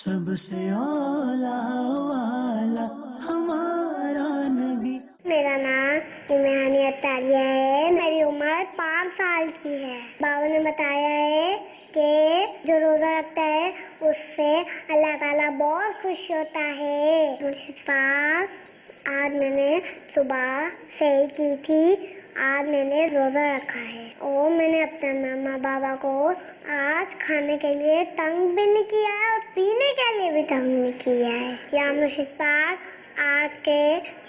سب سے اولا والا ہمارا نبی. میرا نام ایمانی اطاریہ ہے. میری عمر 5 سال کی ہے. بابا نے بتایا ہے کہ جو روزہ رکھتا ہے اس سے اللہ تعالیٰ بہت خوش ہوتا ہے. آج میں نے صبح سحر کی تھی. آج میں نے روزہ رکھا ہے اور میں نے اپنے ماما بابا کو آج کھانے کے لیے تنگ بھی نہیں کیا ہے اور پینے کے لیے بھی تنگ نہیں کیا ہے. یا مشتاق آج کے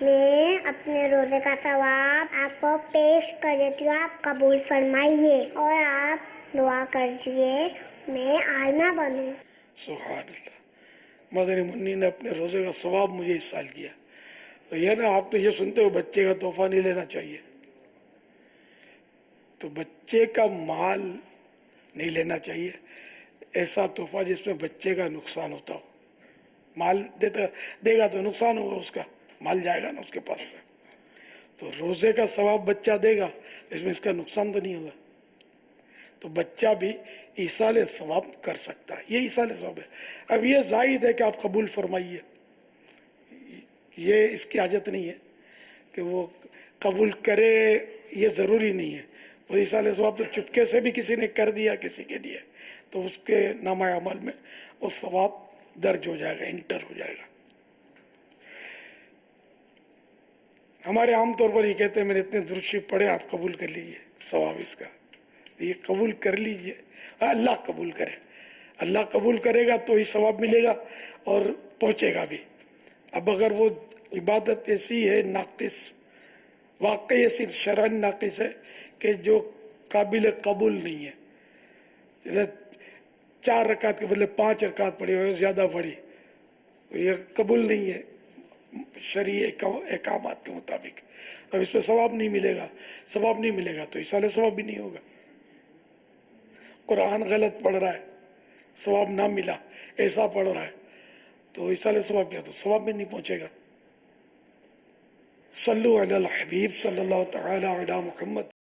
میں اپنے روزے کا ثواب آپ کو پیش کر دیتی ہوں. آپ قبول فرمائیے اور آپ دعا کر دیجیے میں آئینہ بنوں. سبحان اللہ. مدنی منی نے اپنے روزے کا ثواب مجھے اس سال کیا. تو یہ نا آپ تو یہ سنتے ہو بچے کا تحفہ نہیں لینا چاہیے. تو بچے کا مال نہیں لینا چاہیے. ایسا تحفہ جس میں بچے کا نقصان ہوتا ہو. مال دے گا تو نقصان ہوگا, اس کا مال جائے گا نا اس کے پاس میں. تو روزے کا ثواب بچہ دے گا, اس میں اس کا نقصان تو نہیں ہوگا. تو بچہ بھی ایصال ثواب کر سکتا ہے. یہ ایصال ثواب ہے. اب یہ زائد ہے کہ آپ قبول فرمائیے, یہ اس کی حاجت نہیں ہے کہ وہ قبول کرے, یہ ضروری نہیں ہے. وہ ایصال ثواب تو چپکے سے بھی کسی نے کر دیا, کسی کے دیا, تو اس کے نامہ عمل میں وہ ثواب درج ہو جائے گا, انٹر ہو جائے گا. ہمارے عام طور پر یہ کہتے ہیں میں نے اتنے درود شریف پڑھے, آپ قبول کر لیجیے ثواب اس کا. یہ قبول کر لیجیے, اللہ قبول کرے. اللہ قبول کرے گا تو ہی ثواب ملے گا اور پہنچے گا بھی. اب اگر وہ عبادت ایسی ہے ناقص, واقعی ایسی شرعن ناقص ہے کہ جو قابل قبول نہیں ہے, جیسے 4 رکعت کے بدلے 5 رکعت پڑھی ہوئے, زیادہ پڑھی, یہ قبول نہیں ہے شرعی احکامات کے مطابق. اب اس سے ثواب نہیں ملے گا. ثواب نہیں ملے گا تو ایصال ثواب بھی نہیں ہوگا. قرآن غلط پڑھ رہا ہے, ثواب نہ ملا, ایسا پڑھ رہا ہے تو ایصال ثواب کیا, تو ثواب میں نہیں پہنچے گا. صلو علی الحبیب صلی اللہ تعالی علی محمد.